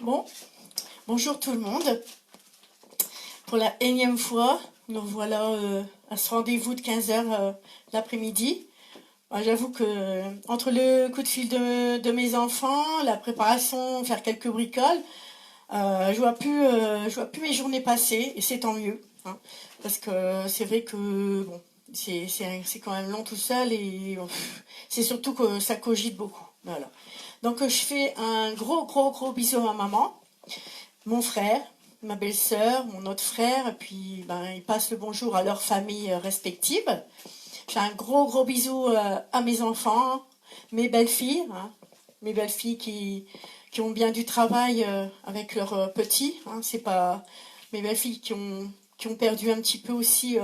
Bon, bonjour tout le monde. Pour la énième fois, nous voilà à ce rendez-vous de 15 h l'après-midi. J'avoue que entre le coup de fil de mes enfants, la préparation, faire quelques bricoles, je vois plus mes journées passer et c'est tant mieux, hein, parce que c'est vrai que bon, c'est quand même long tout seul et c'est surtout que ça cogite beaucoup. Voilà. Donc je fais un gros bisou à ma maman, mon frère, ma belle-sœur, mon autre frère, et puis ils passent le bonjour à leurs familles respectives. Je fais un gros bisou à mes enfants, mes belles-filles, hein, mes belles-filles qui ont bien du travail avec leurs petits. Hein, c'est pas mes belles-filles qui ont perdu un petit peu aussi.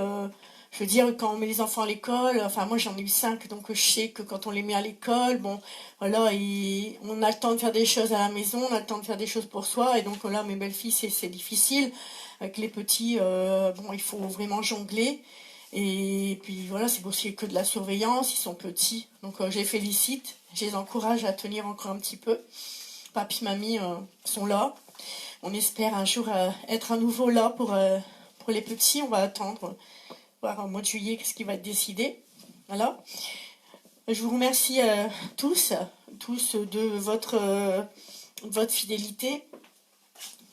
Je veux dire, quand on met les enfants à l'école, enfin moi j'en ai eu 5, donc je sais que quand on les met à l'école, bon, voilà, on a le temps de faire des choses à la maison, on a le temps de faire des choses pour soi, et donc là, mes belles-filles, c'est difficile. Avec les petits, bon, il faut vraiment jongler. Et puis voilà, c'est aussi que de la surveillance, ils sont petits. Donc je les félicite, je les encourage à tenir encore un petit peu. Papi, mamie sont là. On espère un jour être à nouveau là pour les petits. On va attendre, voir au mois de juillet ce qui va être décidé. Voilà. Je vous remercie tous de votre fidélité.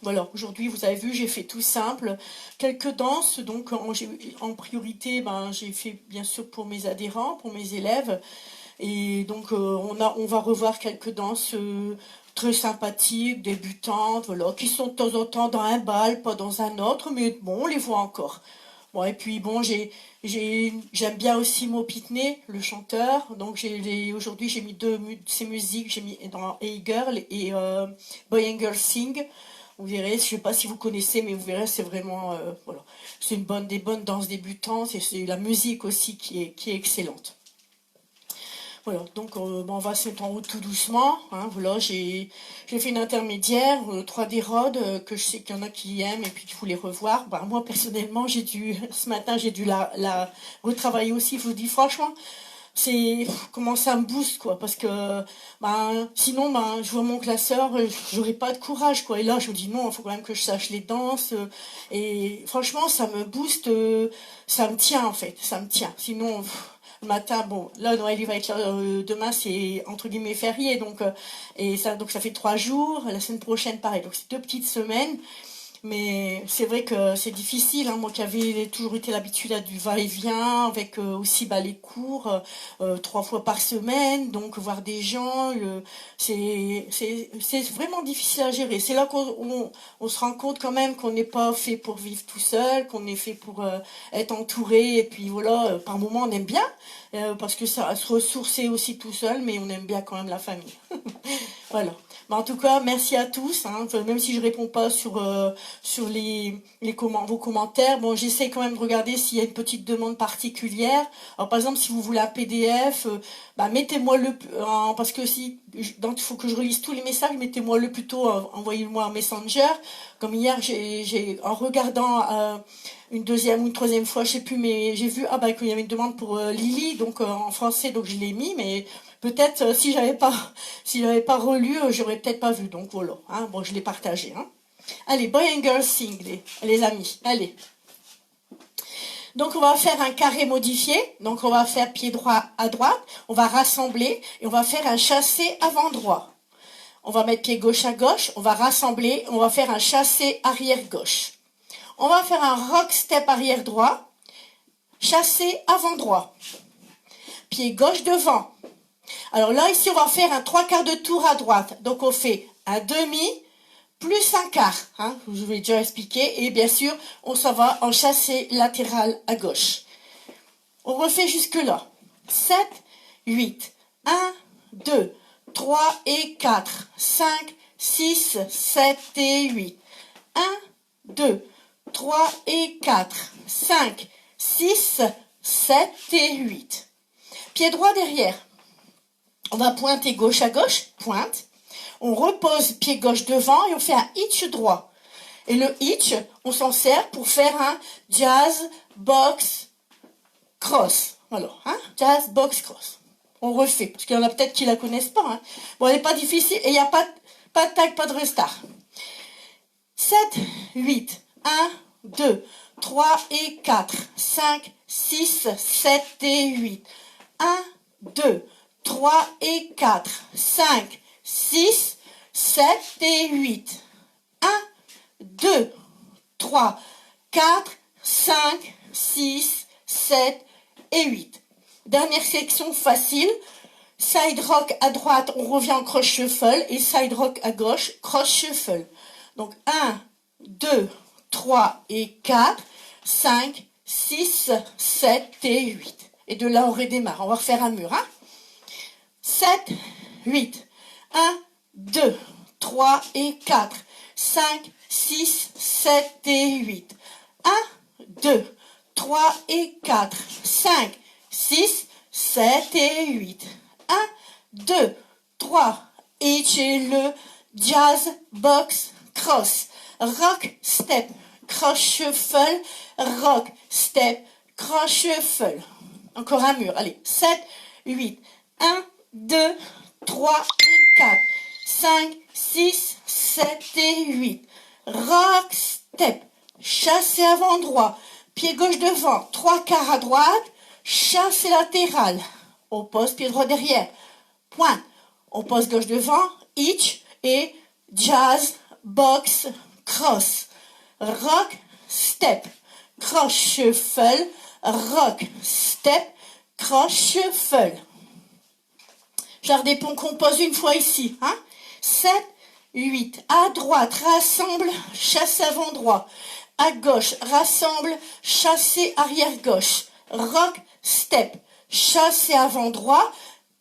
Voilà, aujourd'hui, vous avez vu, j'ai fait tout simple. Quelques danses, donc en priorité, j'ai fait bien sûr pour mes adhérents, pour mes élèves. Et donc, on va revoir quelques danses très sympathiques, débutantes, voilà, qui sont de temps en temps dans un bal, pas dans un autre, mais bon, on les voit encore. Bon, et puis bon, j'aime bien aussi Mo Pitney, le chanteur. Donc aujourd'hui j'ai mis deux de ses musiques, j'ai mis dans Hey Girl et Boy and Girl Sing. Vous verrez, je sais pas si vous connaissez, mais vous verrez, c'est vraiment voilà, c'est des bonnes danses débutantes et c'est la musique aussi qui est excellente. Voilà, donc on va se mettre en route tout doucement. Hein, voilà, j'ai fait une intermédiaire, 3D Rod, que je sais qu'il y en a qui aiment et puis qu'il faut les revoir. Moi personnellement, ce matin, j'ai dû la retravailler aussi. Je vous dis franchement, c'est comment ça me booste quoi, parce que sinon je vois mon classeur, j'aurais pas de courage quoi. Et là, je me dis non, il faut quand même que je sache les danses. Et franchement, ça me booste, ça me tient en fait, ça me tient. Sinon le matin, bon, là, Noël, il va être là, demain, c'est entre guillemets férié, donc, donc ça fait 3 jours, la semaine prochaine, pareil, donc c'est 2 petites semaines, mais c'est vrai que c'est difficile, hein, moi qui avais toujours été l'habitude à du va-et-vient, avec aussi les cours, 3 fois par semaine, donc voir des gens, c'est vraiment difficile à gérer. C'est là on se rend compte quand même qu'on n'est pas fait pour vivre tout seul, qu'on est fait pour être entouré, et puis voilà, par moments on aime bien, parce que ça se ressourcer aussi tout seul, mais on aime bien quand même la famille. Voilà. En tout cas, merci à tous. Hein. Même si je réponds pas sur vos commentaires, bon, j'essaie quand même de regarder s'il y a une petite demande particulière. Alors, par exemple, si vous voulez un PDF, mettez-moi parce que donc il faut que je relise tous les messages, mettez-moi le plutôt, envoyez-moi un Messenger. Comme hier, en regardant une deuxième ou une troisième fois, je sais plus, mais j'ai vu qu'il y avait une demande pour Lily, donc en français, donc je l'ai mis, mais peut-être si j'avais pas relu, j'aurais peut-être pas vu. Donc voilà, hein, bon, je l'ai partagé. Hein. Allez, Boy and Girl Sing, les amis. Allez. Donc on va faire un carré modifié. Donc on va faire pied droit à droite. On va rassembler et on va faire un chassé avant droit. On va mettre pied gauche à gauche. On va rassembler. On va faire un chassé arrière gauche. On va faire un rock step arrière droit. Chassé avant droit. Pied gauche devant. Alors là, ici, on va faire un 3/4 de tour à droite. Donc, on fait un demi plus un quart. Hein, je vous l'ai déjà expliqué. Et bien sûr, on s'en va en chassé latéral à gauche. On refait jusque-là. 7, 8, 1, 2, 3 et 4, 5, 6, 7 et 8. 1, 2, 3 et 4, 5, 6, 7 et 8. Pied droit derrière. On va pointer gauche à gauche, pointe. On repose pied gauche devant et on fait un hitch droit. Et le hitch, on s'en sert pour faire un jazz, box, cross. Voilà, hein, jazz, box, cross. On refait, parce qu'il y en a peut-être qui la connaissent pas. Hein. Bon, elle n'est pas difficile et il n'y a pas de tag, pas de restart. 7, 8, 1, 2, 3 et 4, 5, 6, 7 et 8, 1, 2, 3 et 4, 5, 6, 7 et 8, 1, 2, 3, 4, 5, 6, 7 et 8. Dernière section facile. Side rock à droite, on revient en cross shuffle. Et side rock à gauche, cross shuffle. Donc 1, 2, 3 et 4, 5, 6, 7 et 8. Et de là, on redémarre. On va refaire un mur. 7, 8, 1, 2, 3 et 4, 5, 6, 7 et 8. 1, 2, 3 et 4, 5, 6, 7 et 8. 1, 2, 3, et le jazz, box, cross, rock, step, cross shuffle, rock, step, cross shuffle. Encore un mur, allez, 7, 8, 1, 2, 3 et 4, 5, 6, 7 et 8. Rock, step, chassé avant droit, pied gauche devant, 3/4 à droite, chassé latéral, on pose pied droit derrière, pointe, on pose gauche devant, hitch et jazz, box, cross, rock, step, cross shuffle, rock, step, cross shuffle. Jardin pont qu'on pose une fois ici. 7, 8. À droite, rassemble, chasse avant droit. À gauche, rassemble, chassé arrière gauche. Rock, step, chassé avant droit.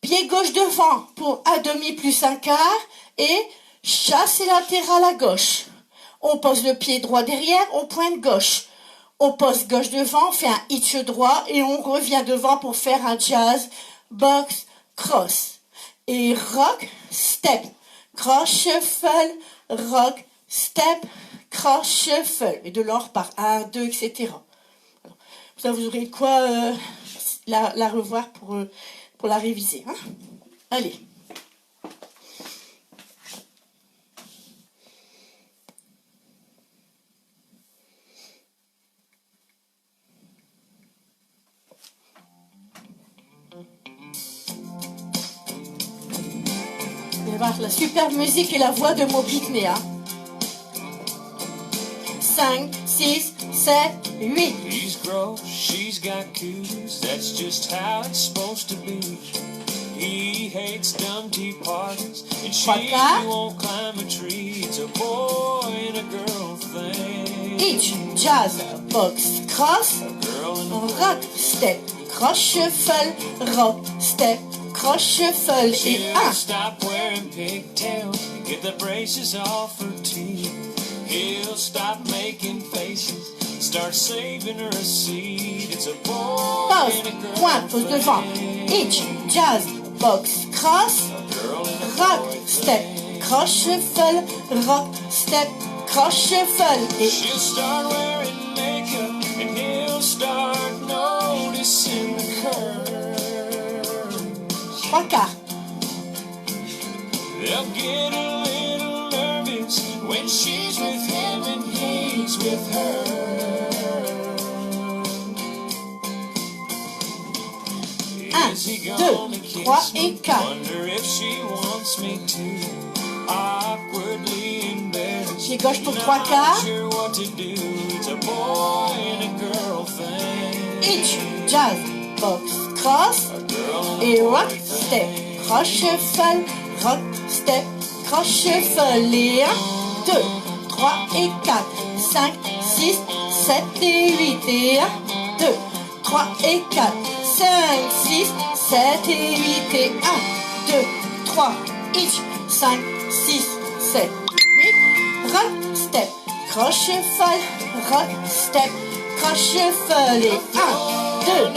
Pied gauche devant pour un demi plus un quart. Et chassé latéral à gauche. On pose le pied droit derrière, on pointe gauche. On pose gauche devant, on fait un hitch droit et on revient devant pour faire un jazz, box, cross. Et rock, step, cross shuffle, rock, step, cross shuffle. Et de l'or par 1, 2, etc. Alors, ça, vous aurez de quoi la revoir pour la réviser. Allez. La superbe musique et la voix de Moby Dick. 5, 6, 7, 8. He's gross, she's got cooties, that's just how it's supposed to be. He hates dumb tea parties, and she won't climb a tree. It's a boy and a girl thing. Each jazz, box, cross, rock, step, cross shuffle, rock, step, cross shuffle et 1. Stop wearing pigtails and get the braces off her teeth. He'll stop making faces, start saving her a seat. It's a boy and a girl. Point, pose devant. Each jazz, box, cross, rock, step, cross shuffle, rock, step, cross shuffle et she'll start wearing makeup and he'll start noticing the curves. 3/4. They'll get a little nervous when she's with him and he's with her. 1, 2, 3 et 4. Wonder if she wants me to. Awkwardly embarrassed. Pied gauche pour 3/4. Sure what to do. It's a boy and a girl thing. Each jazz, box, cross et rock, step, cross shuffle, rock, step, cross shuffle et 1, 2, 3 et 4, 5, 6, 7 et 8 et 1, 2, 3 et 4, 5, 6, 7 et 8 et 1, 2, 3, each, 5, 6, 7, 8, rock, step, cross shuffle, rock, step, cross shuffle et 1, 2,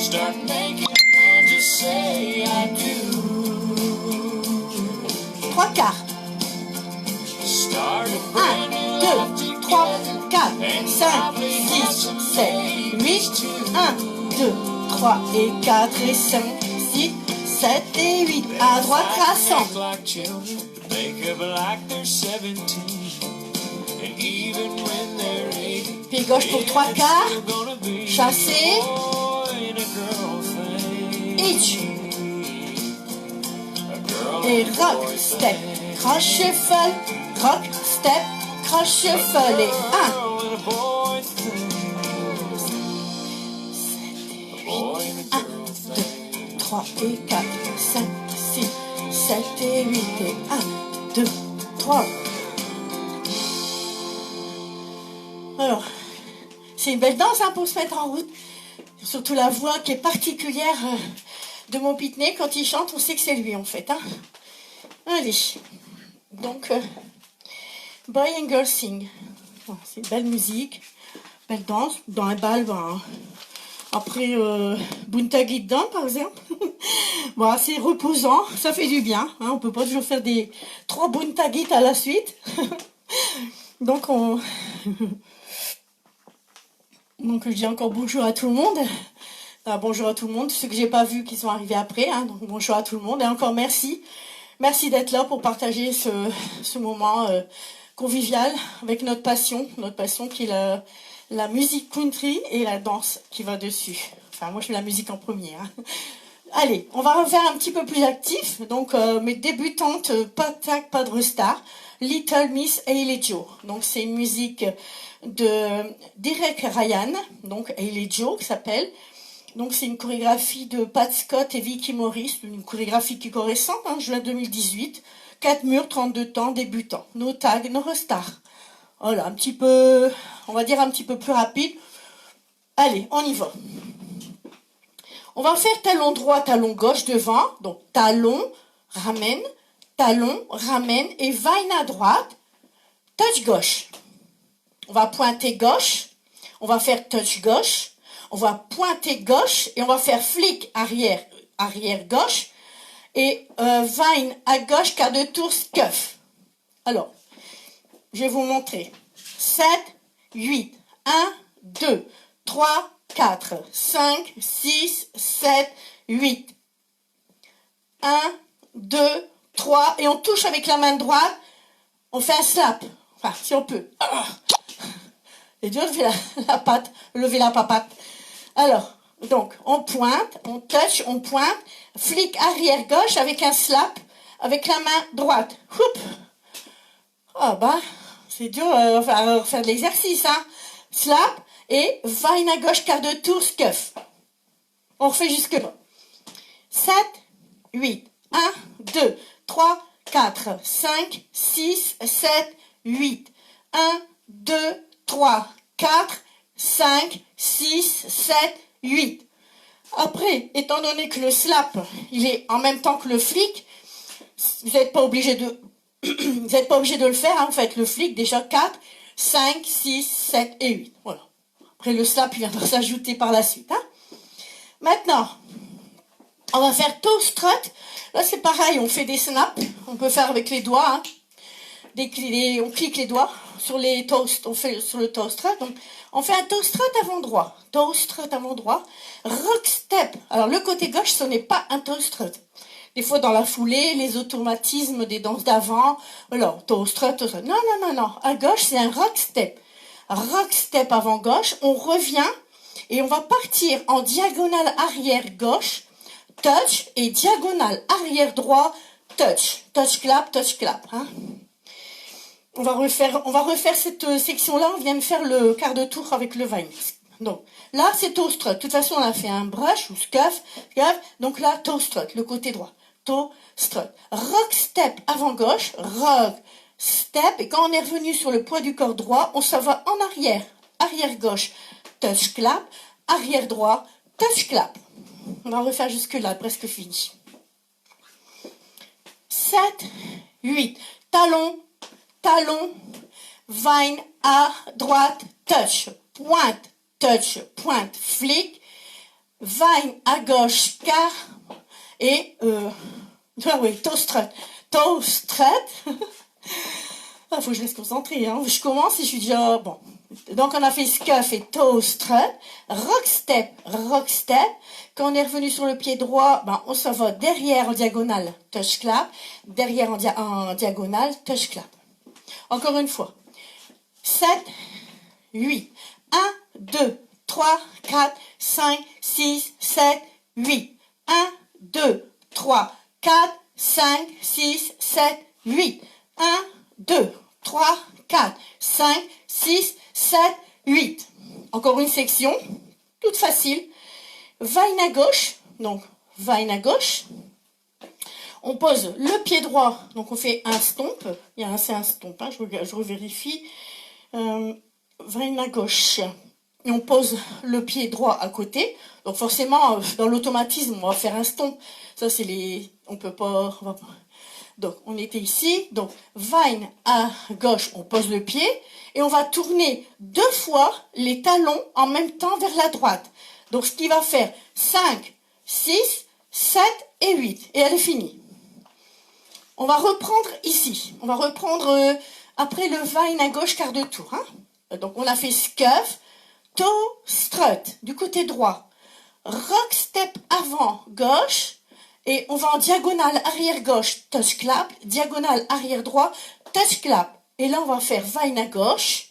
Start making plans to say I do. 3/4. Start 1, 2, 3, 4, 5, 6, 7, 8, 1, 2, 3 et 4 et 5, 6, 7 et 8. À droite, rassemble. Like children, make up like they're 17. And even when they're 80, Pied gauche pour 3 quarts. still gonna be Chassé. a boy and a girl thing. Hitch. A girl Et and a rock, boy step, thing. croche shuffle, rock, step, croche shuffle. Et 1, Girl and a boy thing. A boy and a 1, girl 2, thing. 3 et 4, 5, 6, 7 et 8 et 1, 2, 3. Alors, c'est une belle danse hein, pour se mettre en route. Surtout la voix qui est particulière de mon pitney. Quand il chante, on sait que c'est lui en fait. Hein. Allez, donc, Boy and Girl Sing. Bon, c'est une belle musique, belle danse. Dans un bal, ben, après Buntagi dedans par exemple. Bon, c'est reposant, ça fait du bien. Hein, on peut pas toujours faire des 3 Buntagit à la suite. Donc, Donc je dis encore bonjour à tout le monde. Bonjour à tout le monde, ceux que j'ai pas vus qui sont arrivés après. Hein, donc bonjour à tout le monde et encore merci. Merci d'être là pour partager ce moment convivial avec notre passion qui est la musique country et la danse qui va dessus. Enfin moi je fais la musique en premier. Hein. Allez, on va refaire un petit peu plus actif. Donc mes débutantes, pas de tag, pas de restart. Little Miss Hailey Joe. Donc c'est une musique de Derek Ryan, donc Hailey Joe qui s'appelle. Donc c'est une chorégraphie de Pat Scott et Vicky Morris, une chorégraphie qui est récente, hein, juin 2018. 4 murs, 32 temps, débutant. No tag, no restart. Voilà, un petit peu, on va dire un petit peu plus rapide. Allez, on y va. On va faire talon droit, talon gauche devant. Donc talon, ramène et vaine à droite, touch gauche. On va pointer gauche, on va faire touch gauche, on va pointer gauche et on va faire flick arrière, arrière gauche et vaine à gauche, quart de tour, scuff. Alors, je vais vous montrer. 7, 8, 1, 2, 3, 4, 5, 6, 7, 8. 1, 2, 3, et on touche avec la main droite, on fait un slap, enfin si on peut. C'est dur de lever la papate. Alors, donc, on pointe, on touch, on pointe, flic arrière gauche avec un slap, avec la main droite. Oup. Oh bah, c'est dur, enfin, faire de l'exercice, hein. Slap, et vaine à gauche, quart de tour, scuff. On refait jusque là. 7, 8, 1, 2, 3, 4, 5, 6, 7, 8. 1, 2, 3, 4, 5, 6, 7, 8. Après, étant donné que le slap, il est en même temps que le flic, vous n'êtes pas obligé de vous n'êtes pas obligé de le faire, hein, vous faites le flic, déjà 4, 5, 6, 7 et 8. Voilà. Après, le slap, il viendra s'ajouter par la suite. Hein. Maintenant, on va faire toe strut. Là, c'est pareil, on fait des snaps. On peut faire avec les doigts. Hein. On clique les doigts sur les toasts. On fait sur le toe strut. Donc, on fait un toe strut avant droit. Toe strut avant droit. Rock step. Alors, le côté gauche, ce n'est pas un toe strut. Des fois, dans la foulée, les automatismes des danses d'avant. Alors, toe strut, toe strut. Non, non, non, non. À gauche, c'est un rock step. Rock step avant gauche. On revient et on va partir en diagonale arrière gauche. Touch et diagonale arrière droit, touch clap, hein. On va refaire cette section-là, on vient de faire le quart de tour avec le vine. Donc, là, c'est toe strut. De toute façon, on a fait un brush ou scuff, donc là, toe strut, le côté droit. Toe strut. Rock step avant gauche, rock step, et quand on est revenu sur le poids du corps droit, on s'en va en arrière. Arrière gauche, touch clap, arrière droit, touch clap. On va refaire jusque-là, presque fini. 7, 8. Talon, vine à droite, touch, pointe, flic, vine à gauche, quart, et, toe strut. Il faut que je reste concentrée, hein. Je commence et je suis déjà, bon. Donc, on a fait scuff et toe strut, rock step. Quand on est revenu sur le pied droit, ben, on s'en va derrière en diagonale, touch clap. Derrière en diagonale, touch clap. Encore une fois. 7, 8. 1, 2, 3, 4, 5, 6, 7, 8. 1, 2, 3, 4, 5, 6, 7, 8. 1, 2, 3, 4, 5, 6, 7, 8. Encore une section, toute facile. Va-in à gauche, donc va-in à gauche. On pose le pied droit, donc on fait un stomp. C'est un stomp, hein, je revérifie. Va-in à gauche. Et on pose le pied droit à côté. Donc forcément, dans l'automatisme, on va faire un stomp. Ça, c'est les... On peut pas... Donc, on était ici. Donc, va-in à gauche, on pose le pied. Et on va tourner 2 fois les talons en même temps vers la droite. Donc, ce qui va faire 5, 6, 7 et 8. Et elle est finie. On va reprendre ici. On va reprendre après le va-in à gauche, quart de tour. Hein. Donc, on a fait scuff, toe, strut, du côté droit. Rock step avant, gauche. Et on va en diagonale arrière gauche, touch clap. Diagonale arrière droit, touch clap. Et là, on va faire va-in à gauche.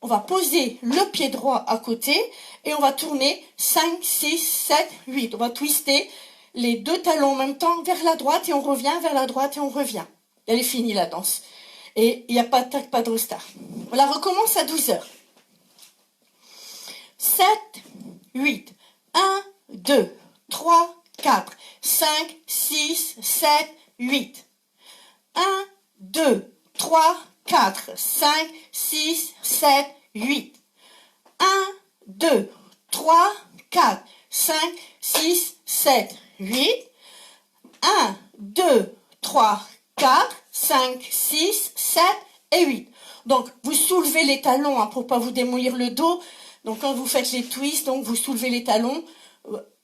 On va poser le pied droit à côté. Et on va tourner 5, 6, 7, 8. On va twister les 2 talons en même temps vers la droite et on revient, vers la droite et on revient. Elle est finie la danse. Et il n'y a pas de tac, pas de restart. On la recommence à 12 heures. 7, 8, 1, 2, 3, 4, 5, 6, 7, 8. 1, 2, 3, 4, 5, 6, 7, 8. 1, 2, 3, 4, 5, 6, 7, 8. 1, 2, 3, 4, 5, 6, 7 et 8. Donc, vous soulevez les talons hein, pour ne pas vous démolir le dos. Donc, quand vous faites les twists, donc vous soulevez les talons.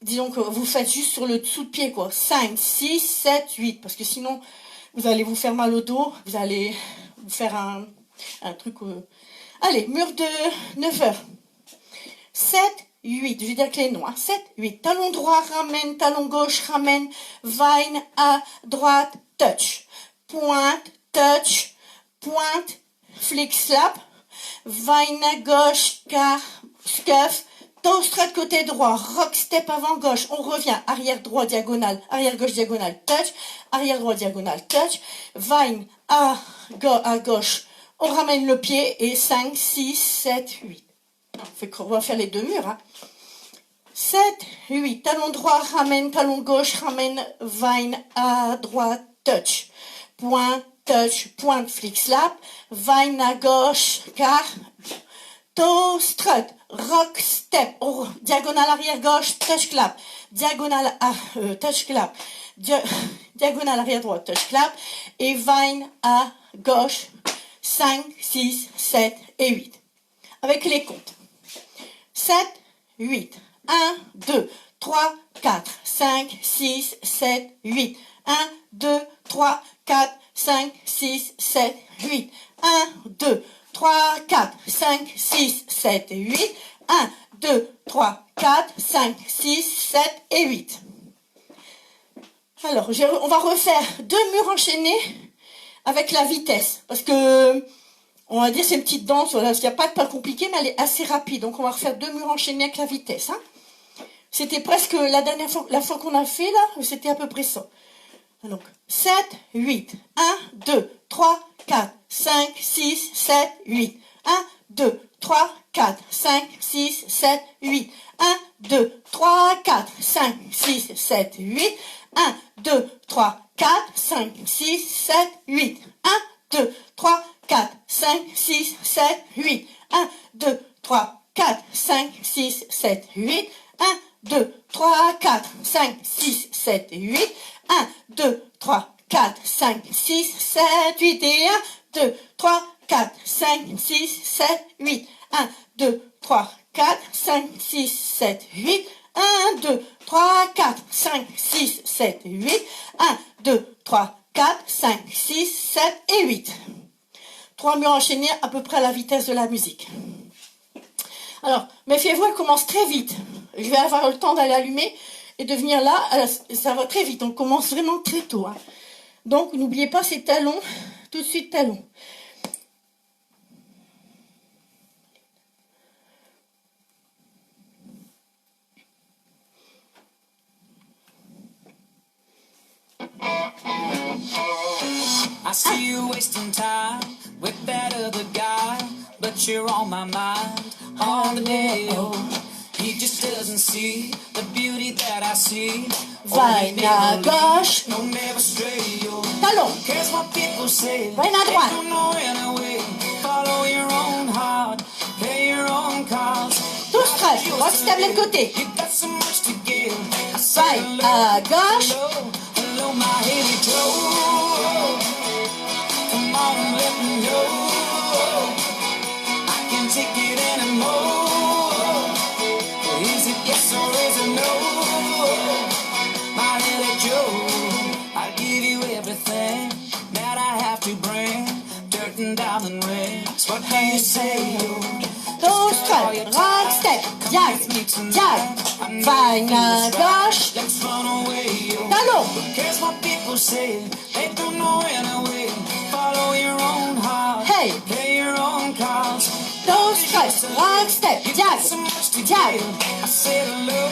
Disons que vous faites juste sur le dessous de pied, quoi. 5, 6, 7, 8. Parce que sinon, vous allez vous faire mal au dos. Vous allez vous faire un truc... Allez, mur de 9 heures. 7, 8. Je vais dire avec les noms. Hein. 7, 8. Talon droit, ramène. Talon gauche, ramène. Va-in à droite, touch. Pointe, touch. Pointe, flick, slap. Va-in à gauche, car, scuff. Toe strut côté droit, rock step avant gauche, on revient, arrière droit diagonale, arrière gauche diagonale, touch, arrière droit diagonale, touch, va-in à gauche, on ramène le pied et 5, 6, 7, 8. On va faire les 2 murs. Hein. 7, 8, talon droit, ramène, talon gauche, ramène, va-in à droite, touch, point, touch, pointe, flick, slap, va-in à gauche, car, toe strut, rock step, diagonale arrière gauche, touch clap, diagonale touch clap, diagonale arrière droite, touch clap, et va-in à gauche, 5, 6, 7 et 8. Avec les comptes. 7, 8, 1, 2, 3, 4, 5, 6, 7, 8. 1, 2, 3, 4, 5, 6, 7, 8. 1, 2, 3, 4, 5, 6, 7 et 8. 1, 2, 3, 4, 5, 6, 7 et 8. Alors, on va refaire 2 murs enchaînés avec la vitesse. Parce que, on va dire, c'est une petite danse. Il n'y a pas de pas compliqué, mais elle est assez rapide. Donc, on va refaire 2 murs enchaînés avec la vitesse. Hein. C'était presque la fois qu'on a fait, là, c'était à peu près ça. Donc, 7, 8, 1, 2, 3, 4, 5, 6, 7, 8. 1, 2, 3, 4, 5, 6, 7, 8. 1, 2, 3, 4, 5, 6, 7, 8. 1, 2, 3, 4, 5, 6, 7, 8. 1, 2, 3, 4, 5, 6, 7, 8. 1, 2, 3, 4, 5, 6, 7, 8. 1, 2, 3, 4, 5, 6, 7, 8. 1, 2, 3, 4, 5, 6, 7, 8. Et 1, 2, 3, 4, 5, 6, 7, 8. 1, 2, 3, 4, 5, 6, 7, 8. 1, 2, 3, 4, 5, 6, 7, 8. 1, 2, 3, 4, 5, 6, 7 et 8. 3 murs enchaînés à peu près à la vitesse de la musique. Alors, méfiez-vous, elle commence très vite. Je vais avoir le temps d'aller allumer et de venir là. Ça va très vite, on commence vraiment très tôt. Hein. Donc, n'oubliez pas ces talons, tout de suite talons. I see you wasting time with that other guy, but you're on my mind all the day. Oh, he just doesn't see the beauty that I see. Vaine à gauche. No, never stray. Talon. Cares what people say. Vaine à droite. Don't know anyway. Follow your own heart. Play your own cards. Tout stress. Rock step de côté. You got so much to give. Vaine à gauche. Hello, my Haley Joe. Come on, let me know. I can't take it anymore. Is it yes or is it no? My Haley Joe, I give you everything that I have to bring. Dirt and diamond rings. What do you say? Tout stress. Rock step. Jag. Jag. Vaine à gauche. Let's run away. Talon. Cares what people say. They don't know anyway. Follow your own heart. Hey. Play your own cards. Tout stress. Rock step. Jag. So much to Jag. give. I said hello,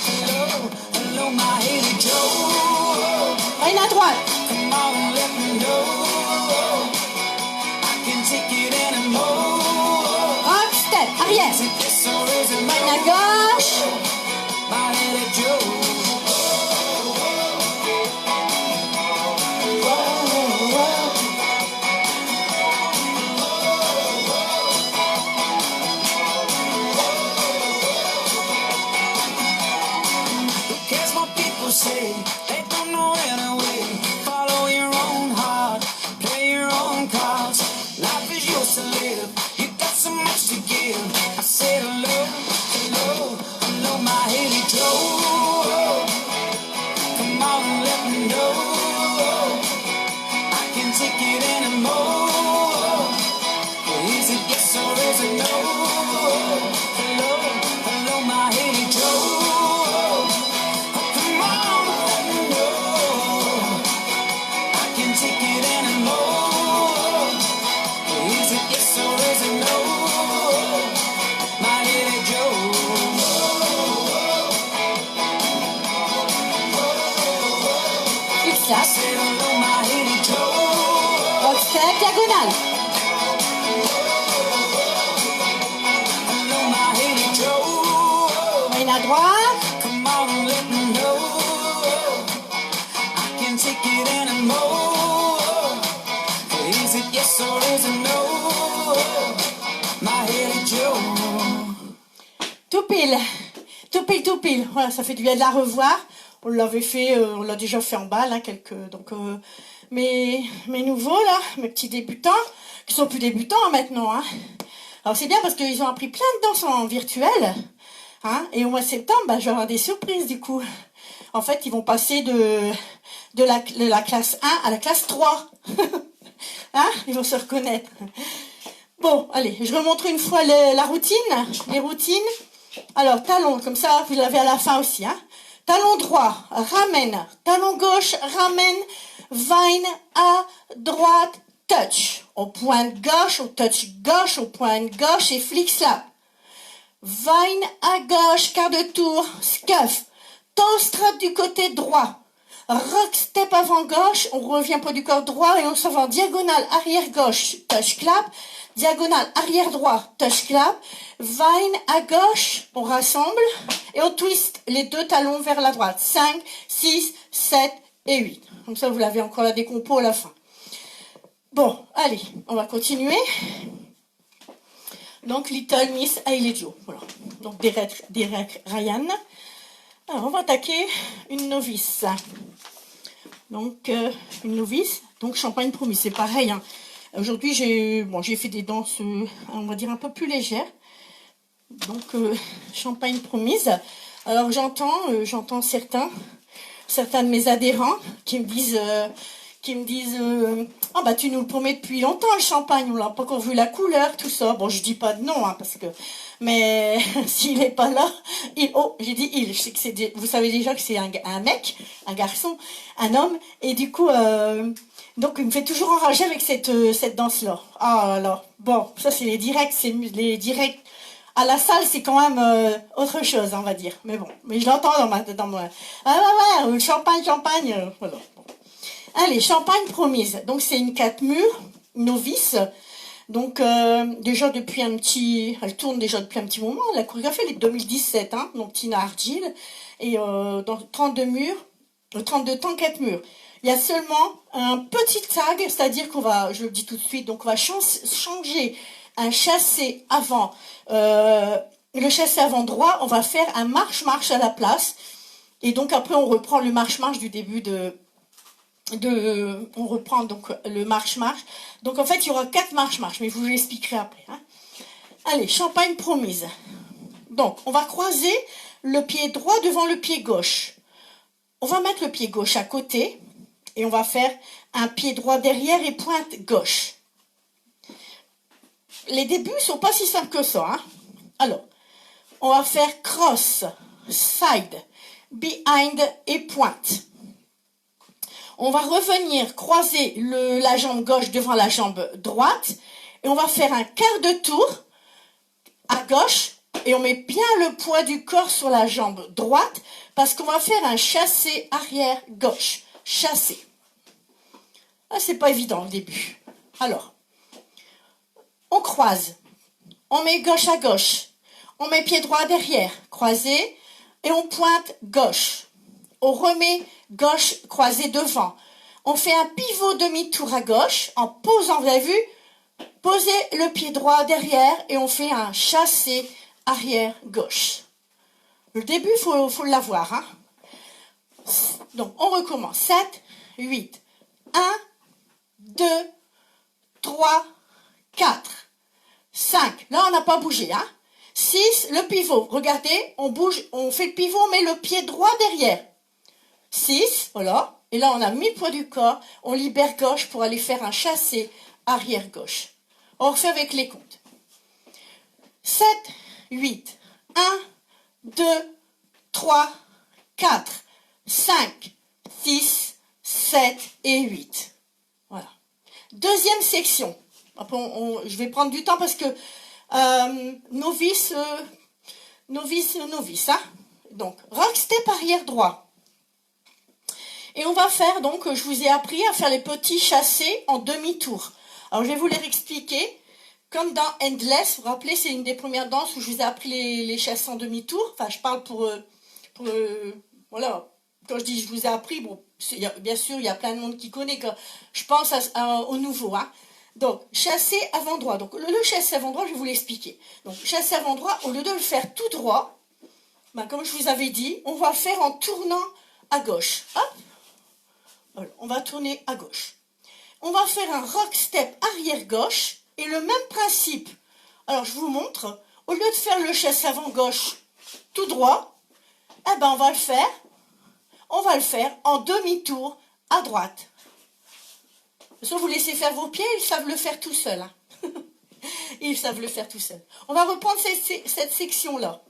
hello, hello, my Haley Joe. Vaine à droite. Come on, let me know. I can't take it anymore. Rock step. Arrière. Is it yes or is it no? Vaine à gauche. My Haley Joe. Cares what people say, they don't know anyway. Follow your own heart, play your own cards. Life is yours to live, you got so much to give. I said hello, hello, hello, my Haley Joe. Come on and let me know. I can't take it anymore. Is it yes or is it no? Hello, hello, my Haley Joe. Come on, let me know. I can't take it anymore. Is it yes or is it no? My Haley Joe. Zigzag. Say hello, my Haley Joe. Rock step. Diagonale. Hello, my Haley Joe. Vaine à droite. Come on and let me know. I can't take it anymore. Is it yes or is it no? My Haley Joe. Tout pile. Tout pile, tout pile. Voilà, ça fait du bien de la revoir. On l'avait fait, on l'a déjà fait en bas, là, quelques. Donc, mes nouveaux, là, mes petits débutants, qui sont plus débutants hein, maintenant. Hein. Alors, c'est bien parce qu'ils ont appris plein de danses en virtuel. Hein, et au mois de septembre, bah, je vais avoir des surprises, du coup. En fait, ils vont passer de la classe 1 à la classe 3. Hein, ils vont se reconnaître. Bon, allez, je remontre une fois la routine, les routines. Alors, talon, comme ça, vous l'avez à la fin aussi. Hein. Talon droit, ramène. Talon gauche, ramène. Vaine à droite, touch. Au point gauche, au touch gauche, au point gauche et flick slap. Vaine à gauche, quart de tour, scuff. Toe strap du côté droit. Rock step avant gauche, on revient pas du corps droit et on s'en va en diagonale arrière gauche, touch clap. Diagonale arrière droit, touch clap. Vaine à gauche, on rassemble et on twist les deux talons vers la droite. 5, 6, 7 et 8. Comme ça, vous l'avez encore la décompo à la fin. Bon, allez, on va continuer. Donc, Little Miss Haley Joe. Voilà. Donc, Derek Ryan. Alors, on va attaquer une novice. Donc, une novice. Donc, Champagne Promise. C'est pareil. Hein. Aujourd'hui, j'ai fait des danses, on va dire, un peu plus légères. Donc, Champagne Promise. Alors, j'entends certains de mes adhérents qui me disent... ah bah tu nous le promets depuis longtemps le champagne, on l'a pas encore vu la couleur, tout ça. Bon, je dis pas de nom, hein, parce que, mais s'il est pas là, j'ai dit il, je sais que c'est, vous savez déjà que c'est un mec, un garçon, un homme, et du coup, donc il me fait toujours enrager avec cette danse-là. Ah alors, bon, ça c'est les directs, à la salle, c'est quand même autre chose, on va dire. Mais bon, mais je l'entends dans moi. Ah ouais, le champagne, voilà. Bon. Allez, champagne promise. Donc, c'est une 4 murs, novice. Donc, déjà depuis elle tourne déjà depuis un petit moment. La chorégraphie, elle est de 2017, hein, donc Tina Ardil. Et dans 32 murs, 32 temps, 4 murs. Il y a seulement un petit tag, c'est-à-dire qu'on va, je le dis tout de suite, donc on va changer un chassé avant, le chassé avant droit, on va faire un marche-marche à la place. Et donc après, on reprend le marche-marche du début on reprend donc le marche-marche. Donc en fait, il y aura 4 marche-marche, mais je vous l'expliquerai après. Hein. Allez, champagne promise. Donc, on va croiser le pied droit devant le pied gauche. On va mettre le pied gauche à côté et on va faire un pied droit derrière et pointe gauche. Les débuts ne sont pas si simples que ça. Hein. Alors, on va faire cross, side, behind et pointe. On va revenir croiser la jambe gauche devant la jambe droite et on va faire un quart de tour à gauche et on met bien le poids du corps sur la jambe droite parce qu'on va faire un chassé arrière gauche. Chassé. Ah, c'est pas évident au début. Alors, on croise. On met gauche à gauche. On met pied droit derrière, croisé, et on pointe gauche. On remet gauche croisé devant. On fait un pivot demi-tour à gauche en posant, vous avez vu, posez le pied droit derrière et on fait un chassé arrière gauche. Le début, il faut l'avoir. Hein. Donc, on recommence. 7, 8, 1, 2, 3, 4, 5. Là, on n'a pas bougé. Hein. 6, le pivot. Regardez, on bouge, on fait le pivot, on met le pied droit derrière. 6, voilà. Et là, on a mis le poids du corps. On libère gauche pour aller faire un chassé arrière gauche. On refait avec les comptes. 7, 8, 1, 2, 3, 4, 5, 6, 7 et 8. Voilà. Deuxième section. Après, je vais prendre du temps parce que novice. Hein. Donc, rock step arrière droit. Et on va faire, donc, je vous ai appris à faire les petits chassés en demi-tour. Alors, je vais vous les expliquer. Comme dans Endless, vous vous rappelez, c'est une des premières danses où je vous ai appris les chassés en demi-tour. Enfin, je parle voilà. Quand je dis je vous ai appris, bon, bien sûr, il y a plein de monde qui connaît. Je pense au nouveau. Hein. Donc, chassé avant droit. Donc, le chassé avant droit, je vais vous l'expliquer. Donc, chassé avant droit, au lieu de le faire tout droit, comme je vous avais dit, on va le faire en tournant à gauche. Hop. Voilà, on va tourner à gauche. On va faire un rock step arrière gauche et le même principe. Alors, je vous montre. Au lieu de faire le chassé avant gauche tout droit, eh ben, on va le faire en demi-tour à droite. Sauf vous laissez faire vos pieds, ils savent le faire tout seuls. Hein. Ils savent le faire tout seuls. On va reprendre cette section-là.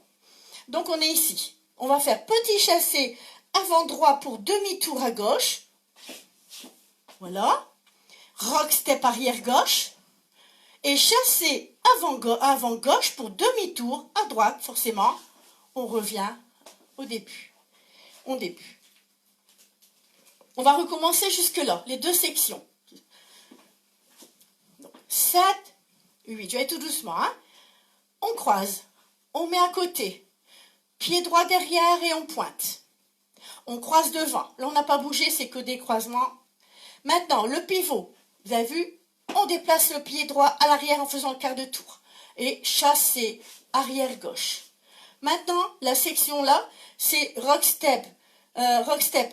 Donc, on est ici. On va faire petit chassé avant droit pour demi-tour à gauche. Voilà. Rock step arrière gauche. Et chassé avant gauche pour demi-tour à droite, forcément. On revient au début. On va recommencer jusque-là, les deux sections. 7, 8, je vais tout doucement. Hein. On croise, on met à côté, pied droit derrière et on pointe. On croise devant. Là, on n'a pas bougé, c'est que des croisements. Maintenant, le pivot, vous avez vu, on déplace le pied droit à l'arrière en faisant le quart de tour. Et chassé arrière gauche. Maintenant, la section là, c'est rock step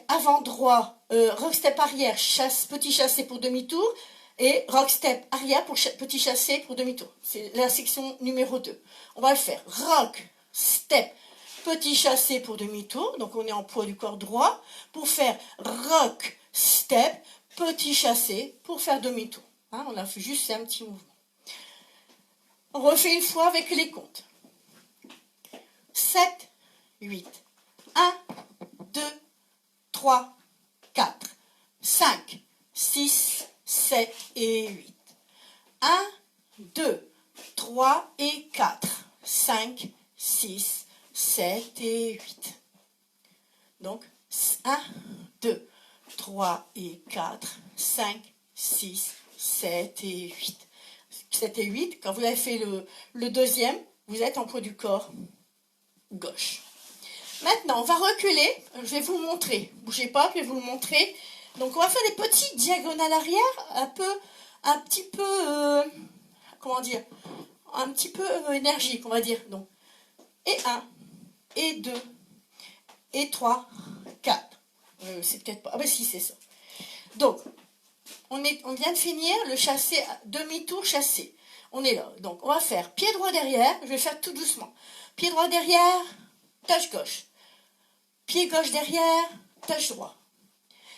avant droit, rock step arrière, petit chassé pour demi-tour, et rock step arrière pour petit chassé pour demi-tour. C'est la section numéro 2. On va le faire. Rock step, petit chassé pour demi-tour, donc on est en poids du corps droit, pour faire rock step, petit chassé pour faire demi-tour. Hein, on a fait juste un petit mouvement. On refait une fois avec les comptes. 7, 8, 1, 2, 3, 4, 5, 6, 7 et 8. 1, 2, 3 et 4, 5, 6, 7 et 8. Donc, 1, 2, 3 et 4, 5, 6, 7 et 8. 7 et 8, quand vous avez fait le deuxième, vous êtes en poids du corps gauche. Maintenant, on va reculer, je vais vous montrer. Bougez pas, je vais vous le montrer. Donc, on va faire des petits diagonales arrière, un petit peu, comment dire, un petit peu énergique, on va dire. Donc, et 1, et 2, et 3, 4. C'est peut-être pas, ah ben si, c'est ça. Donc, on vient de finir le chassé, demi-tour chassé. On est là. Donc, on va faire pied droit derrière. Je vais faire tout doucement. Pied droit derrière, touch gauche. Pied gauche derrière, touch droit.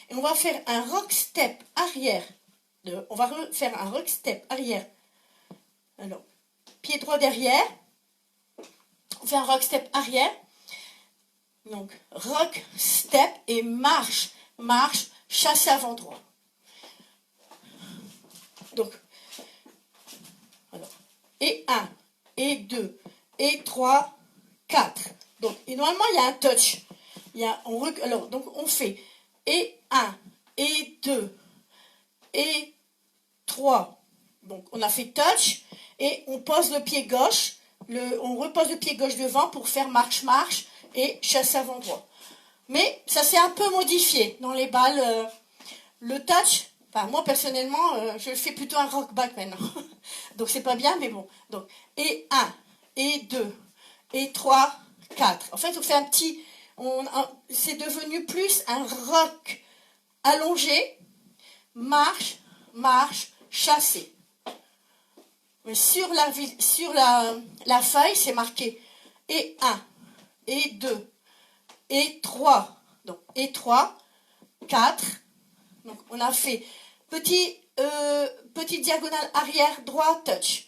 Et on va faire un rock step arrière. On va faire un rock step arrière. Alors, pied droit derrière. On fait un rock step arrière. Donc, rock step et marche, marche, chassé avant droit. Donc, alors, et 1, et 2, et 3, 4. Donc, et normalement, il y a un touch. Alors, donc, on fait et 1, et 2, et 3. Donc, on a fait touch, et on pose le pied gauche, on repose le pied gauche devant pour faire marche-marche et chasse avant droit. Mais ça s'est un peu modifié dans les balles. Le touch, enfin, moi personnellement, je fais plutôt un rock back maintenant. Donc c'est pas bien, mais bon. Donc, et 1, et 2, et 3, 4. En fait, on fait un petit... c'est devenu plus un rock allongé, marche, marche, chassé. Mais sur la feuille, c'est marqué et 1, et 2, et 3. Donc, et 3, 4. Donc, on a fait petite diagonale arrière droit, touch.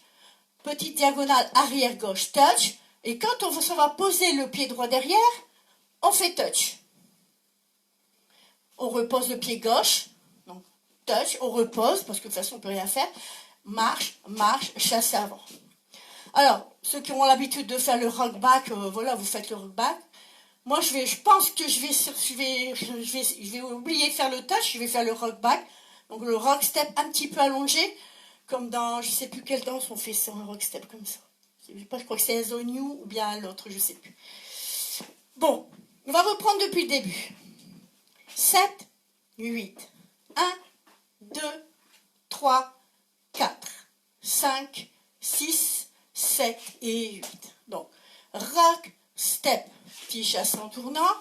Petite diagonale arrière gauche, touch. Et quand on va poser le pied droit derrière, on fait touch. On repose le pied gauche. Donc, touch, on repose, parce que de toute façon, on ne peut rien faire. Marche, marche, chasse avant. Alors, ceux qui ont l'habitude de faire le rock back, voilà, vous faites le rock back. Moi, je pense que je vais oublier de faire le touch, je vais faire le rock back. Donc, le rock step un petit peu allongé, comme dans, je ne sais plus quelle danse on fait ça, un rock step comme ça. Je crois que c'est un Zone You ou bien l'autre, je ne sais plus. Bon, on va reprendre depuis le début. 7, 8, 1, 2, 3, 4, 5, 6, 7 et 8. Donc, rock, step, petit chassé en tournant.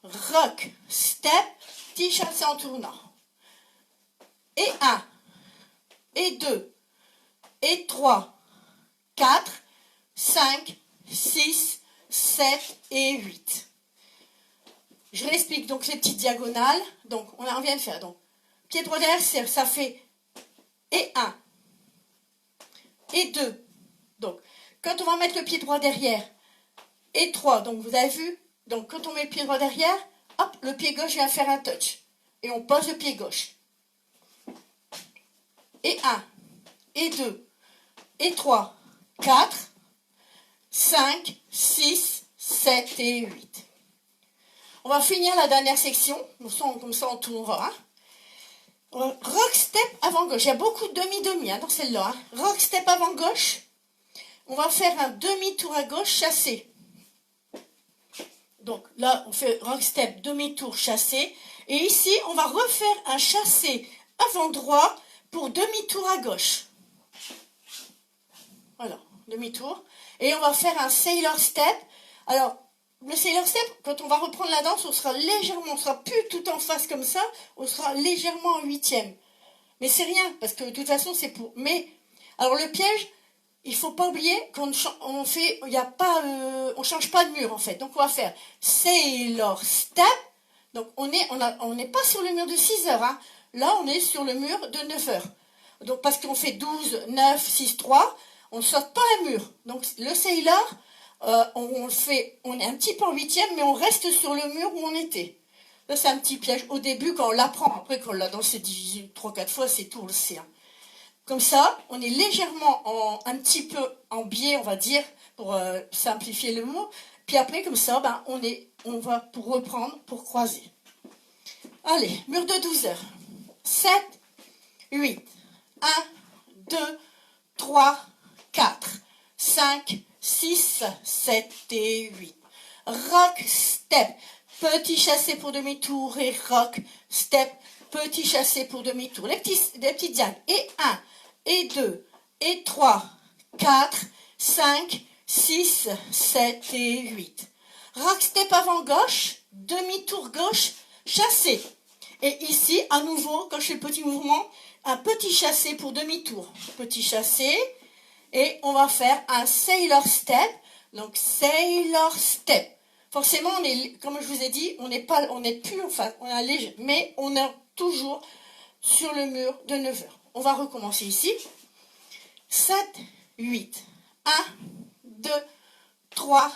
Rock, step, petit chassé en tournant. Et 1, et 2, et 3, 4, 5, 6, 7 et 8. Je réexplique donc les petites diagonales. Donc, on vient de faire. Donc, pied droit derrière, ça fait et 1, et 2. Donc, quand on va mettre le pied droit derrière, et 3, donc vous avez vu, donc quand on met le pied droit derrière, hop, le pied gauche vient faire un touch. Et on pose le pied gauche. Et 1, et 2, et 3, 4, 5, 6, 7 et 8. On va finir la dernière section, comme ça on tournera. Hein. Rock step avant gauche. Il y a beaucoup de demi-demi dans celle-là. Hein. Rock step avant gauche. On va faire un demi-tour à gauche chassé. Donc là, on fait rock step, demi-tour chassé. Et ici, on va refaire un chassé avant droit pour demi-tour à gauche. Voilà, demi-tour. Et on va faire un sailor step. Alors, le sailor step, quand on va reprendre la danse, on sera plus tout en face comme ça, on sera légèrement en huitième. Mais c'est rien, parce que de toute façon, c'est pour... Mais, alors le piège, il faut pas oublier qu'on on change pas de mur, en fait. Donc, on va faire sailor step. Donc, on n'est pas sur le mur de 6 heures. Hein. Là, on est sur le mur de 9 heures. Donc, parce qu'on fait 12, 9, 6, 3, on ne saute pas un mur. Donc, le sailor... on est un petit peu en huitième, mais on reste sur le mur où on était. Là, c'est un petit piège. Au début, quand on l'apprend, après, quand on l'a dansé 3-4 fois, c'est tout, on le sait. Hein. Comme ça, on est légèrement un petit peu en biais, on va dire, pour simplifier le mot. Puis après, comme ça, on va pour reprendre, pour croiser. Allez, mur de 12 heures. 7, 8. 1, 2, 3, 4, 5, 6, 7 et 8. Rock, step. Petit chassé pour demi-tour et rock, step. Petit chassé pour demi-tour. Les petites diagonales. Et 1, et 2, et 3, 4, 5, 6, 7 et 8. Rock, step avant gauche, demi-tour gauche, chassé. Et ici, à nouveau, quand je fais le petit mouvement, un petit chassé pour demi-tour. Petit chassé. Et on va faire un sailor step. Donc, sailor step. Forcément, on est, comme je vous ai dit, on n'est plus, enfin, on est léger, mais on est toujours sur le mur de 9 heures. On va recommencer ici. 7, 8. 1, 2, 3,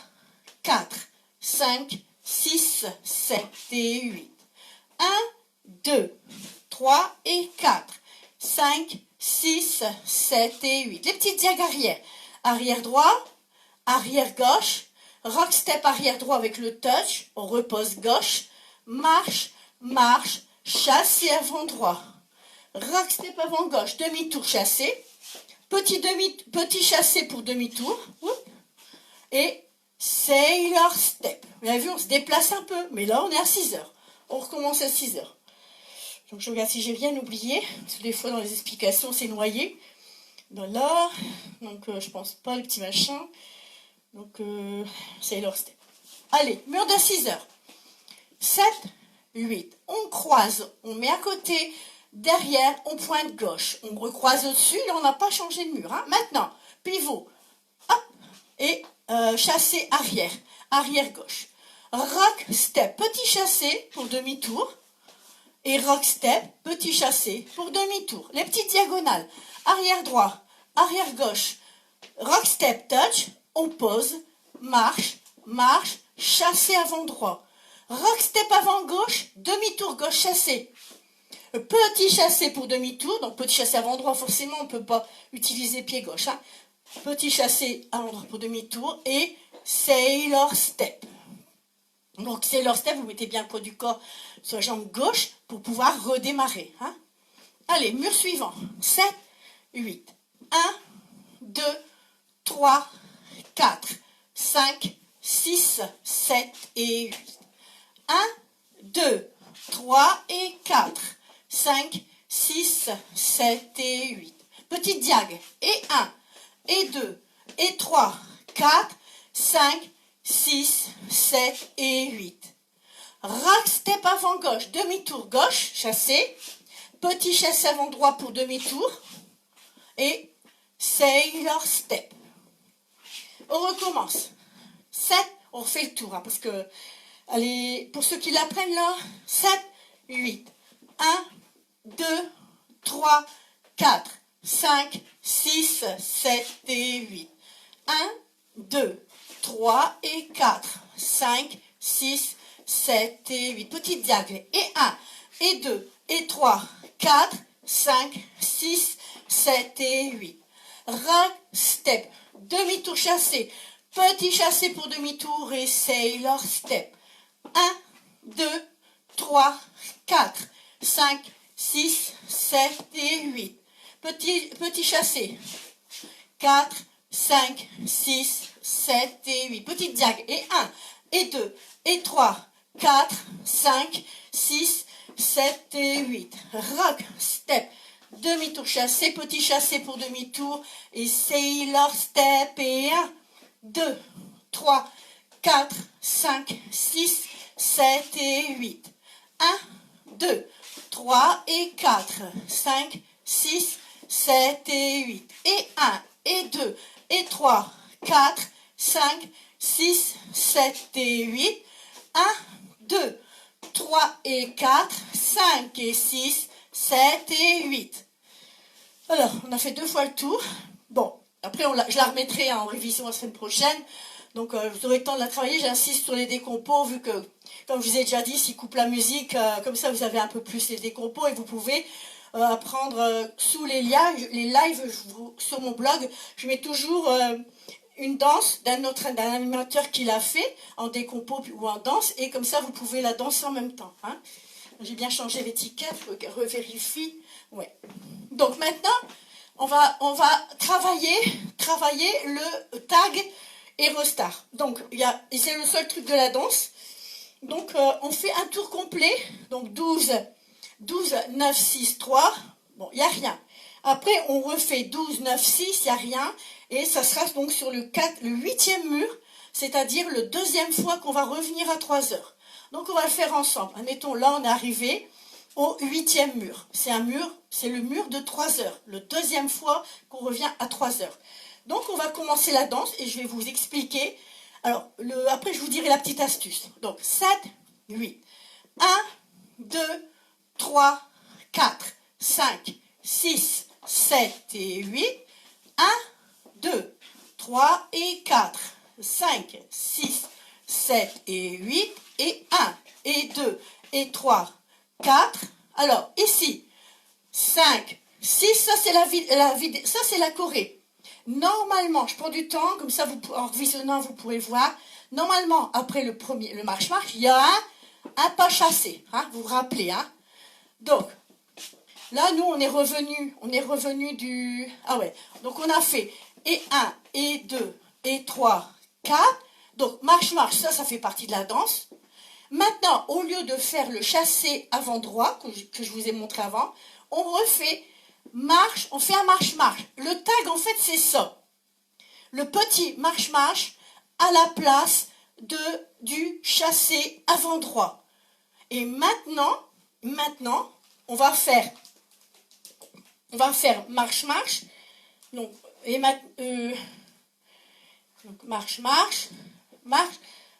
4, 5, 6, 7 et 8. 1, 2, 3 et 4, 5, 6, 7 et 8. Les petites diags arrière. Arrière droit, arrière gauche, rock step arrière droit avec le touch, on repose gauche, marche, marche, chassé avant droit. Rock step avant gauche, demi-tour chassé, petit chassé pour demi-tour, et sailor step. Vous avez vu, on se déplace un peu, mais là on est à 6 heures. On recommence à 6 heures. Donc je regarde si j'ai rien oublié, parce que des fois dans les explications c'est noyé. Voilà, donc je pense pas les petits machins. Donc sailor step. Allez, mur de 6 heures. 7, 8. On croise, on met à côté, derrière, on pointe gauche. On recroise au-dessus, là on n'a pas changé de mur. Hein. Maintenant, pivot, hop, et chassé arrière, arrière gauche. Rock step, petit chassé pour demi-tour. Et rock step, petit chassé pour demi-tour. Les petites diagonales, arrière droit, arrière gauche. Rock step touch, on pose, marche, marche, chassé avant droit. Rock step avant gauche, demi-tour gauche chassé. Petit chassé pour demi-tour, donc petit chassé avant droit, forcément on ne peut pas utiliser pied gauche. Hein. Petit chassé avant droit pour demi-tour et sailor step. Donc sailor step, vous mettez bien le poids du corps sur la jambe gauche pour pouvoir redémarrer. Hein. Allez, mur suivant. 7, 8. 1, 2, 3, 4, 5, 6, 7 et 8. 1, 2, 3 et 4, 5, 6, 7 et 8. Petite diag. Et 1, et 2, et 3, 4, 5, 6, 7 et 8. Rock step avant gauche, demi-tour gauche, chassé. Petit chassé avant droit pour demi-tour. Et sailor step. On recommence. 7, on refait le tour, hein, parce que, allez, pour ceux qui l'apprennent là, 7, 8. 1, 2, 3, 4, 5, 6, 7 et 8. 1, 2, 3 et 4, 5, 6, 7 et 8. Petite diagonale. Et 1, et 2, et 3, 4, 5, 6, 7 et 8. Rock step. Demi-tour chassé. Petit chassé pour demi-tour et sailor step. 1, 2, 3, 4, 5, 6, 7 et 8. Petit chassé. 4, 5, 6, 7 et 8. Petite diag. Et 1, et 2, et 3, 4, 5, 6, 7 et 8. Rock, step. Demi-tour chassé, petit chassé pour demi-tour. Et sailor step. Et 1, 2, 3, 4, 5, 6, 7 et 8. 1, 2, 3 et 4, 5, 6, 7 et 8. Et 1, et 2, et 3, 4, 5, 6, 7 et 8. 1, 2, 3 et 4, 5 et 6, 7 et 8. Alors, on a fait 2 fois le tour. Bon, après, je la remettrai en révision la semaine prochaine. Donc, vous aurez le temps de la travailler. J'insiste sur les décompos, vu que, comme je vous ai déjà dit, s'ils coupent la musique, comme ça, vous avez un peu plus les décompos et vous pouvez apprendre sous les lives sur mon blog. Je mets toujours une danse d'un animateur qui l'a fait en décompo ou en danse, et comme ça, vous pouvez la danser en même temps. Hein. J'ai bien changé l'étiquette, je revérifie. Ouais. Donc maintenant, on va travailler le tag Aerostar. Donc, c'est le seul truc de la danse. Donc, on fait un tour complet. Donc, 12, 9, 6, 3. Bon, il n'y a rien. Après, on refait 12, 9, 6, il n'y a rien. Et ça sera donc sur le 8e mur, c'est-à-dire le 2e fois qu'on va revenir à 3 heures. Donc, on va le faire ensemble. Admettons, là, on est arrivé au 8e mur. C'est le mur de 3 heures. Le 2e fois qu'on revient à 3 heures. Donc, on va commencer la danse et je vais vous expliquer. Alors, après, je vous dirai la petite astuce. Donc, 7, 8. 1, 2, 3, 4, 5, 6, 7 et 8. 1, 2, 3 et 4, 5, 6, 7 et 8. Et 1, et 2, et 3, 4. Alors, ici, 5, 6, ça c'est la choré. Normalement, je prends du temps, comme ça, en visionnant, vous pourrez voir. Normalement, après le marche-marche, il y a un pas chassé. Hein, vous vous rappelez, hein? Donc, là, nous, on est revenu du... Ah ouais, donc on a fait et 1, et 2, et 3, 4. Donc, marche-marche, ça fait partie de la danse. Maintenant, au lieu de faire le chassé avant droit, que je vous ai montré avant, on refait marche, on fait un marche-marche. Le tag, en fait, c'est ça. Le petit marche-marche à la place du chassé avant droit. Et maintenant, on va faire marche-marche. Donc, marche-marche,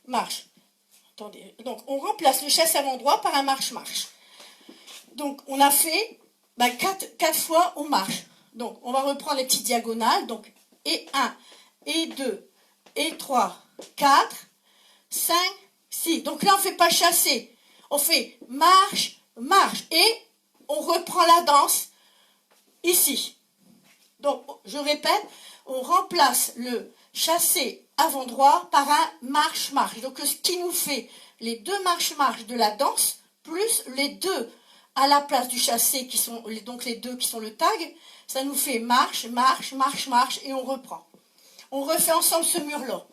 marche. Attendez. Donc, on remplace le chassé avant droit par un marche-marche. Donc, on a fait 4 fois on marche. Donc, on va reprendre les petites diagonales. Donc, et 1, et 2, et 3, 4, 5, 6. Donc là, on ne fait pas chasser. On fait marche, marche. Et on reprend la danse ici. Donc, je répète, on remplace le chassé avant droit par un marche-marche. Donc, ce qui nous fait les 2 marche-marche de la danse, plus les 2 à la place du chassé, donc les 2 qui sont le tag, ça nous fait marche, marche, marche, marche, et on reprend. On refait ensemble ce mur-là.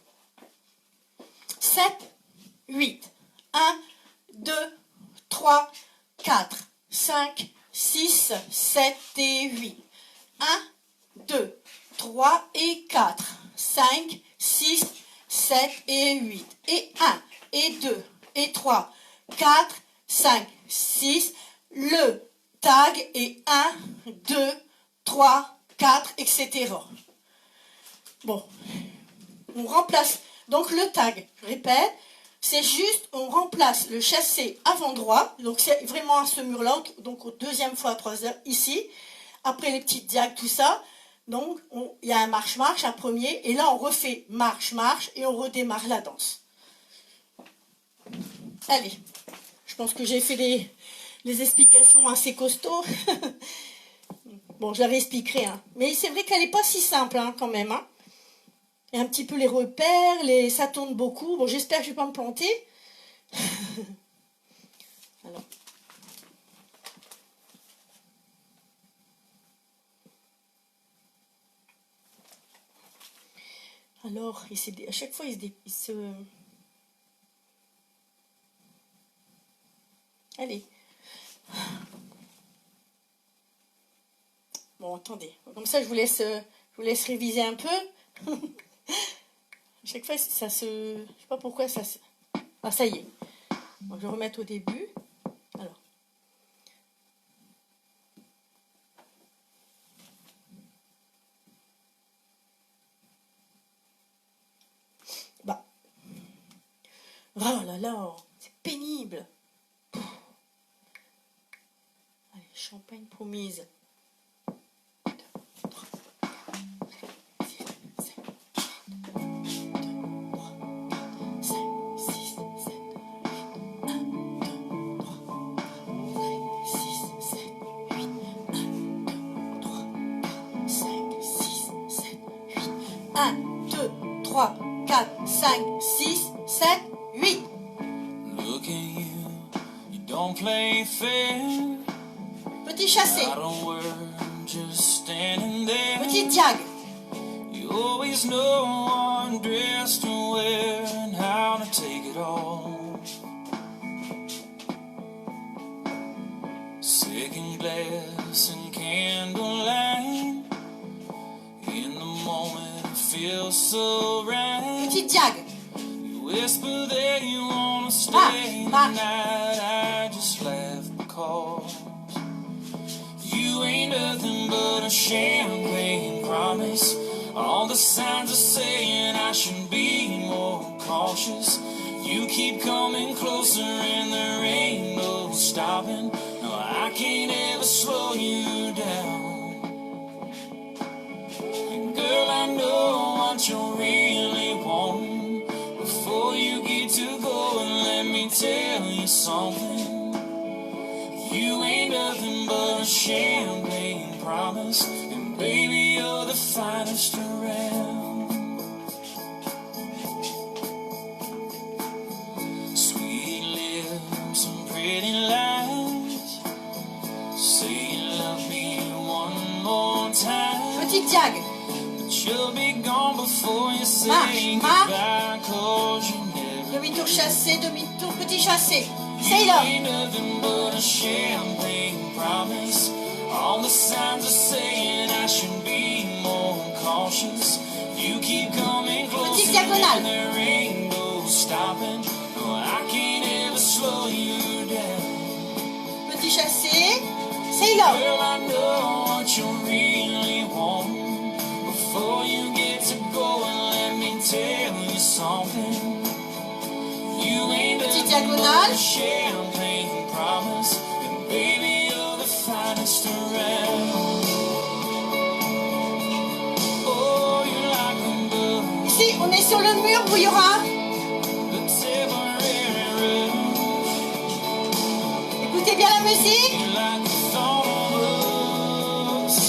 7, 8, 1, 2, 3, 4, 5, 6, 7 et 8. 1, 2, 3 et 4, 5, 6, 7 et 8. Et 1, et 2, et 3, 4, 5, 6. Le tag est 1, 2, 3, 4, etc. Bon, on remplace donc le tag, je répète, c'est juste, on remplace le chassé avant droit, donc c'est vraiment à ce mur-là, donc au 2e fois à 3 heures, ici, après les petites diags, tout ça, donc il y a un marche-marche, un premier, et là on refait marche-marche, et on redémarre la danse. Allez, je pense que j'ai fait les explications assez costauds. Bon, je la réexpliquerai, hein. Mais c'est vrai qu'elle n'est pas si simple, hein, quand même, hein. Il y a un petit peu les repères, ça tourne beaucoup. Bon, j'espère que je ne vais pas me planter. Alors, à chaque fois, il se... Allez. Bon, attendez. Comme ça, je vous laisse réviser un peu. À chaque fois, ça se... Je sais pas pourquoi ça se... Ah, ça y est. Bon, je vais remettre au début. Alors. Bah. Oh là là, c'est pénible. Allez, champagne promise. Un, 2, 3, 4, 5, 6, 7, 8. Look at you, you're Don't play fair. Petit chassé. Not a word, just standing there. Petite diag. You always know what dress to wear and how to take it off. Second glass and candlelight. In the moment it feels so right. Petite diag. You whisper that you wanna stay the night. I just laugh because you ain't nothing but a champagne promise. All the signs are saying I should be more cautious. You keep coming closer and there ain't no stopping. No, I can't ever slow you down. And girl, I know what you're really wanting. Before you get to going, let me tell you something. You ain't nothing but a champagne promise. And baby, you're the finest around. Sweet lips and pretty lies. Say you love me one more time. Petite diag. But you'll be gone before you say goodbye. Cause you never Demi-tour chassé, demi-tour petit chassé. You Sailor. ain't nothing but a champagne promise. All the signs are saying I should be more cautious. You keep coming closer Petite diagonale. and there ain't no stopping. No, I can't ever slow you down. Petit chassé. Sailor. Girl, I know what you really want. Before you get to going, let me tell you something. You ain't Petite nothing but diagonale. a champagne promise. And baby, you're the finest around. Oh, you're like a bird, Ici, on est sur le mur où il y aura. the temporary rush. Écoutez bien la musique. You're like a thorn on a rose.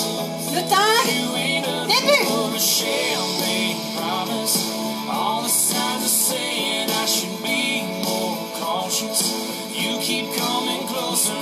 Le tag. You ain't nothing Début. but a champagne promise. All the signs are saying I should be more cautious. You keep coming closer.